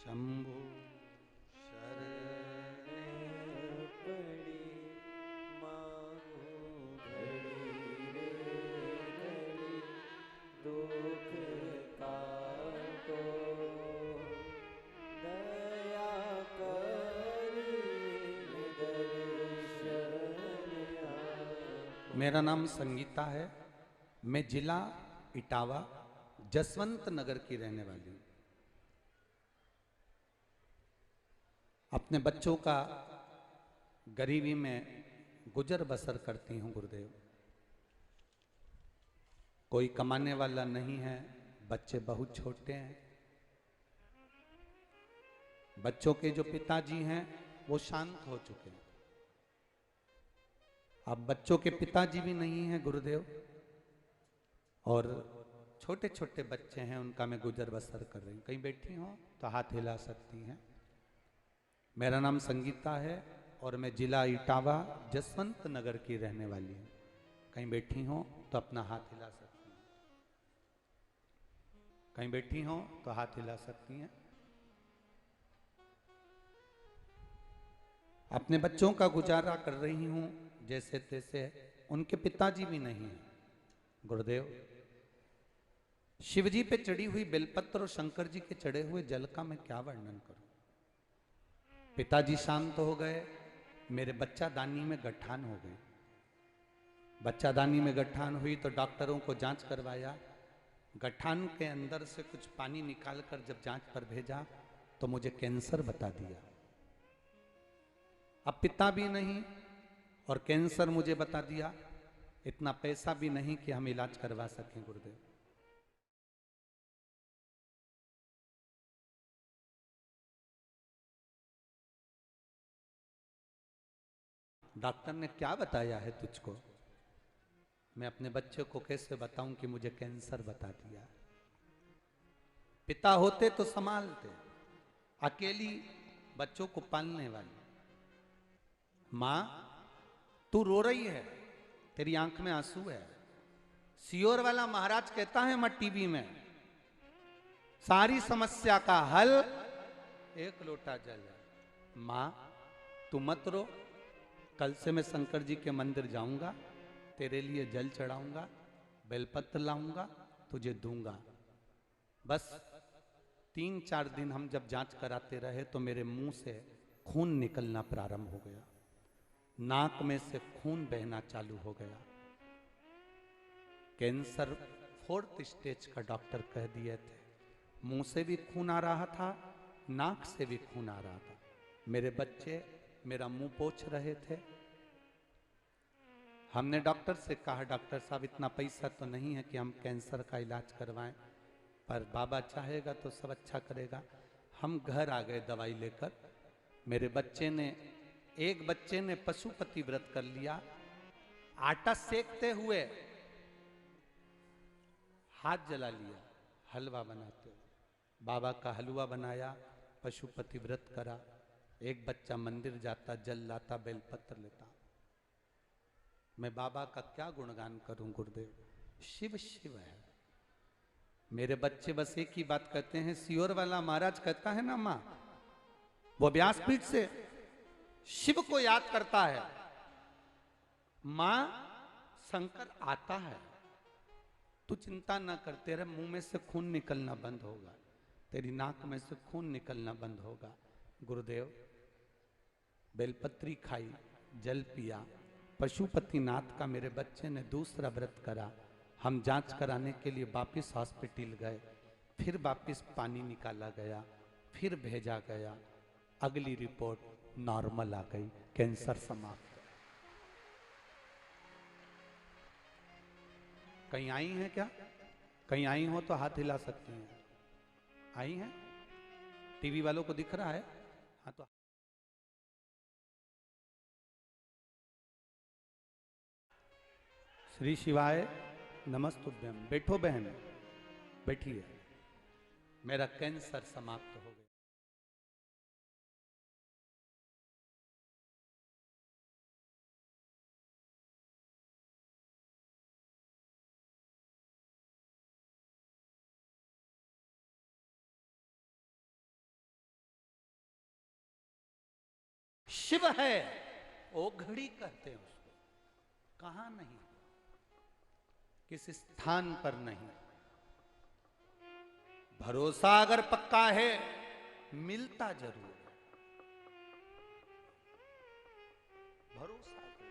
शंभु शरणे पड़ी मांगू घड़ी रे घड़ी दुख काटो दया करी दर्शन आपो। मेरा नाम संगीता है। मैं जिला इटावा जसवंत नगर की रहने वाली हूँ। अपने बच्चों का गरीबी में गुजर बसर करती हूँ गुरुदेव। कोई कमाने वाला नहीं है, बच्चे बहुत छोटे हैं। बच्चों के जो पिताजी हैं वो शांत हो चुके हैं। अब बच्चों के पिताजी भी नहीं हैं गुरुदेव, और छोटे छोटे बच्चे हैं, उनका मैं गुजर बसर कर रही हूँ। कहीं बैठी हो तो हाथ हिला सकती हैं। मेरा नाम संगीता है और मैं जिला इटावा जसवंत नगर की रहने वाली हूँ। कहीं बैठी हो तो अपना हाथ हिला सकती हैं। कहीं बैठी हो तो हाथ हिला सकती हैं। अपने बच्चों का गुजारा कर रही हूँ जैसे तैसे। उनके पिताजी भी नहीं हैं गुरुदेव। शिवजी पे चढ़ी हुई बेलपत्र और शंकर जी के चढ़े हुए जल का मैं क्या वर्णन करूं। पिताजी शांत हो गए, मेरे बच्चा दानी में गठान हो गई। बच्चा दानी में गठान हुई तो डॉक्टरों को जांच करवाया। गठान के अंदर से कुछ पानी निकालकर जब जांच पर भेजा तो मुझे कैंसर बता दिया। अब पिता भी नहीं और कैंसर मुझे बता दिया। इतना पैसा भी नहीं कि हम इलाज करवा सकें गुरुदेव। डॉक्टर ने क्या बताया है तुझको? मैं अपने बच्चे को कैसे बताऊं कि मुझे कैंसर बता दिया? पिता होते तो संभालते, अकेली बच्चों को पालने वाली मां, तू रो रही है, तेरी आंख में आंसू है। सियोर वाला महाराज कहता है मैं टीवी में, सारी समस्या का हल एक लोटा जल है। मां तू मत रो, कल से मैं शंकर जी के मंदिर जाऊंगा, तेरे लिए जल चढ़ाऊंगा, बेलपत्र लाऊंगा, तुझे दूंगा। बस 3-4 दिन हम जब जांच कराते रहे तो मेरे मुंह से खून निकलना प्रारंभ हो गया, नाक में से खून बहना चालू हो गया। कैंसर 4th स्टेज का डॉक्टर कह दिए थे। मुंह से भी खून आ रहा था, नाक से भी खून आ रहा था। मेरे बच्चे मेरा मुंह पोंछ रहे थे। हमने डॉक्टर से कहा, डॉक्टर साहब इतना पैसा तो नहीं है कि हम कैंसर का इलाज करवाएं, पर बाबा चाहेगा तो सब अच्छा करेगा। हम घर आ गए दवाई लेकर। मेरे बच्चे ने, एक बच्चे ने पशुपति व्रत कर लिया। आटा सेकते हुए हाथ जला लिया हलवा बनाते हुए। बाबा का हलवा बनाया, पशुपति व्रत करा। एक बच्चा मंदिर जाता, जल लाता, बेलपत्र लेता। मैं बाबा का क्या गुणगान करूं गुरुदेव। शिव शिव है। मेरे बच्चे बस एक ही बात कहते हैं, सियोर वाला महाराज कहता है ना मां, वो व्यासपीठ से शिव को याद करता है, मां शंकर आता है। तू चिंता ना कर, तेरे मुंह में से खून निकलना बंद होगा, तेरी नाक में से खून निकलना बंद होगा। गुरुदेव बेलपत्री खाई, जल पिया, पशुपतिनाथ का मेरे बच्चे ने दूसरा व्रत करा। हम जांच कराने के लिए वापिस हॉस्पिटल गए, फिर वापिस पानी निकाला गया, फिर भेजा गया। अगली रिपोर्ट नॉर्मल आ गई, कैंसर समाप्त। कहीं आई हैं क्या? कहीं आई हो तो हाथ हिला सकती हैं। आई हैं? टीवी वालों को दिख रहा है? हाँ तो श्री शिवाय नमस्तुभ्यम। बैठो बहन, बैठिए। मेरा कैंसर समाप्त हो गया। शिव है, वो घड़ी कहते हैं उसको। कहां नहीं, किस स्थान पर नहीं। भरोसा अगर पक्का है मिलता जरूर है। भरोसा करो।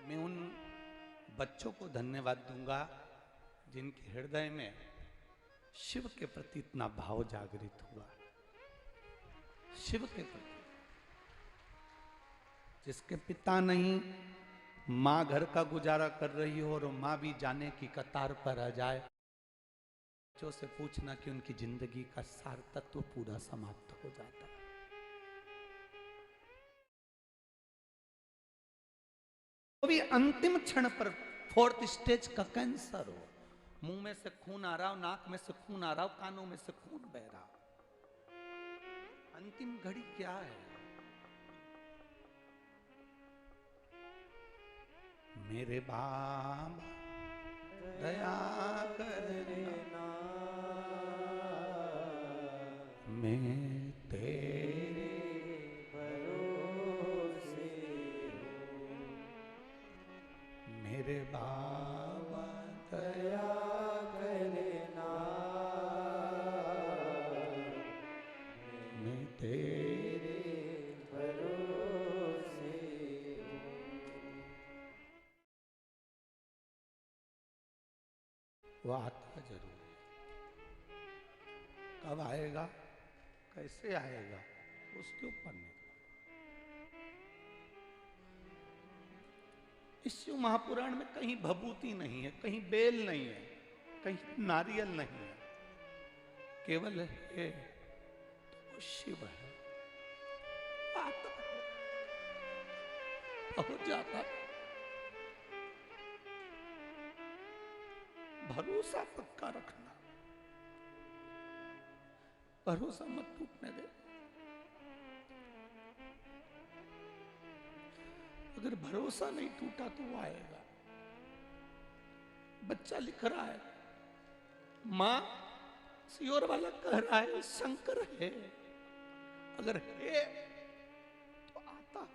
मैं उन बच्चों को धन्यवाद दूंगा जिनके हृदय में शिव के प्रति इतना भाव जागृत हुआ। शिव के प्रति, जिसके पिता नहीं, मां घर का गुजारा कर रही हो और मां भी जाने की कतार पर आ जाए, बच्चों से पूछना कि उनकी जिंदगी का सार तत्व पूरा समाप्त हो जाता है। वो भी अंतिम क्षण पर, 4th स्टेज का कैंसर हो, मुंह में से खून आ रहा हो, नाक में से खून आ रहा हो, कानों में से खून बह रहा हो। अंतिम घड़ी क्या है? मेरे बाबा दया करना, मैं तेरे भरोसे हूँ। मेरे बाबा दया करना, मैं तेरे भरोसे हूँ। वो आता जरूर है। कब आएगा, कैसे आएगा, उसके ऊपर नहीं। इस शिव महापुराण में कहीं भभूति नहीं है, कहीं बेल नहीं है, कहीं नारियल नहीं है, केवल है तो शिव है। आता है, हो जाता है। भरोसा पक्का रखना, भरोसा मत टूटने दे। अगर भरोसा नहीं टूटा तो वो आएगा। बच्चा लिख रहा है, मां सियोर वाला कह रहा है शंकर है, अगर है तो आता।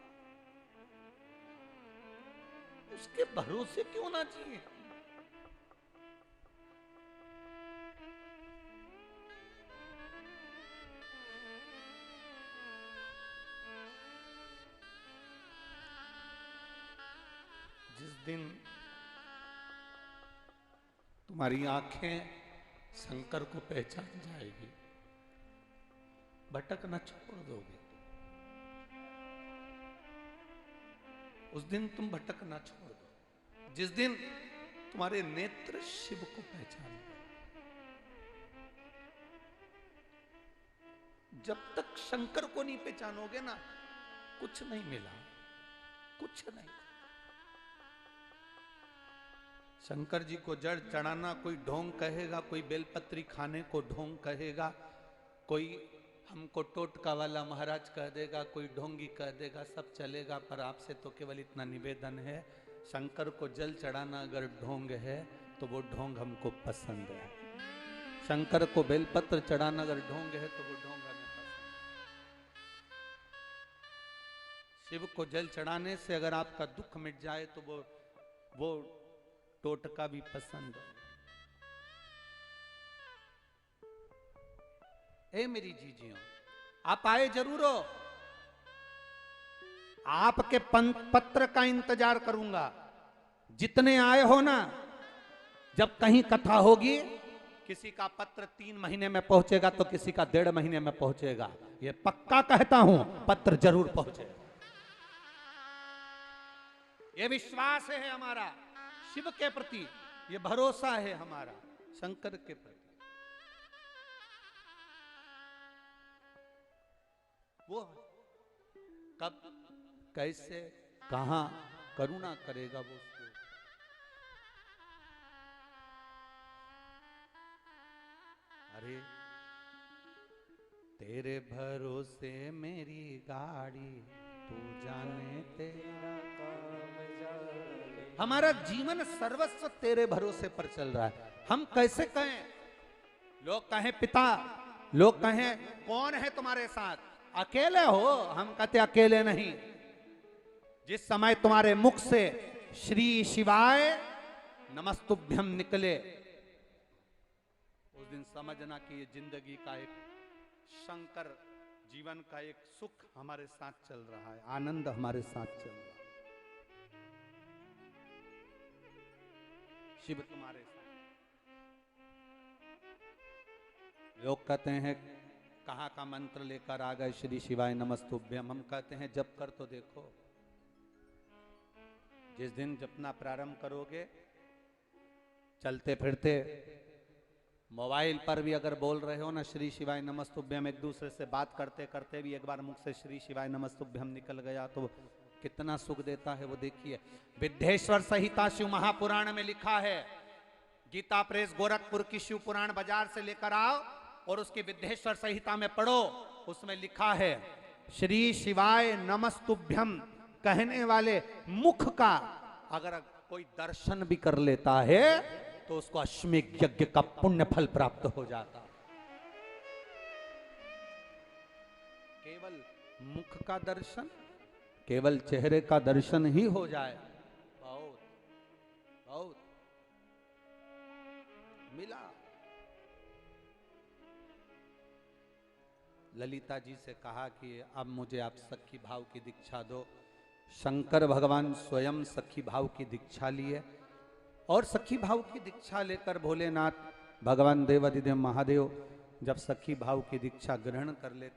उसके भरोसे क्यों ना जिए? जिस दिन तुम्हारी आंखें शंकर को पहचान जाएगी, भटकना छोड़ दोगे। उस दिन तुम भटकना छोड़ दो, जिस दिन तुम्हारे नेत्र शिव को पहचान गए। जब तक शंकर को नहीं पहचानोगे ना, कुछ नहीं मिला, कुछ नहीं। शंकर जी को जड़ चढ़ाना कोई ढोंग कहेगा, कोई बेलपत्री खाने को ढोंग कहेगा, कोई हमको टोटका वाला महाराज कह देगा, कोई ढोंगी कह देगा, सब चलेगा। पर आपसे तो केवल इतना निवेदन है, शंकर को जल चढ़ाना अगर ढोंग है तो वो ढोंग हमको पसंद है। शंकर को बेलपत्र चढ़ाना अगर ढोंग है तो वो ढोंग हमें पसंद है। शिव को जल चढ़ाने से अगर आपका दुख मिट जाए तो वो टोटका भी पसंद है। ए मेरी जीजियों, आप आए जरूर हो, आपके पत्र का इंतजार करूंगा। जितने आए हो ना, जब कहीं कथा होगी, किसी का पत्र 3 महीने में पहुंचेगा तो किसी का 1.5 महीने में पहुंचेगा। ये पक्का कहता हूं, पत्र जरूर पहुंचेगा। ये विश्वास है हमारा शिव के प्रति, ये भरोसा है हमारा शंकर के प्रति। वो कब, कैसे, कहां करुणा करेगा वो उसको। अरे तेरे भरोसे मेरी गाड़ी, तू जाने तेरा काम जाने। हमारा जीवन सर्वस्व तेरे भरोसे पर चल रहा है। हम कैसे कहें, लोग कहें पिता लोग कहें कौन है तुम्हारे साथ, अकेले हो? हम कहते अकेले नहीं। जिस समय तुम्हारे मुख से श्री शिवाय नमस्तुभ्यम निकले, उस दिन समझना कि ये जिंदगी का एक शंकर, जीवन का एक सुख हमारे साथ चल रहा है, आनंद हमारे साथ चल रहा है। शिव तुम्हारे साथ। लोग कहते हैं कहाँ का मंत्र लेकर आ गए श्री शिवाय नमस्तुभ्यम। हम कहते हैं जप कर तो देखो। जिस दिन जपना प्रारंभ करोगे, चलते फिरते मोबाइल पर भी अगर बोल रहे हो ना श्री शिवाय नमस्तुभ्यम, एक दूसरे से बात करते करते भी एक बार मुख से श्री शिवाय नमस्तुभ्यम निकल गया तो कितना सुख देता है वो देखिए। विद्येश्वर संहिता शिव महापुराण में लिखा है, गीता प्रेस गोरखपुर की शिव पुराण बाजार से लेकर आओ और उसकी विद्येश्वर संहिता में पढ़ो। उसमें लिखा है श्री शिवाय नमस्तुभ्यम कहने वाले मुख का अगर कोई दर्शन भी कर लेता है तो उसको अश्वमेध यज्ञ का पुण्य फल प्राप्त हो जाता। केवल मुख का दर्शन, केवल चेहरे का दर्शन ही हो जाए, बहुत बहुत मिला। ललिता जी से कहा कि अब मुझे आप सखी भाव की दीक्षा दो। शंकर भगवान स्वयं सखी भाव की दीक्षा लिए और सखी भाव की दीक्षा लेकर भोलेनाथ भगवान देवाधिदेव महादेव जब सखी भाव की दीक्षा ग्रहण कर लेते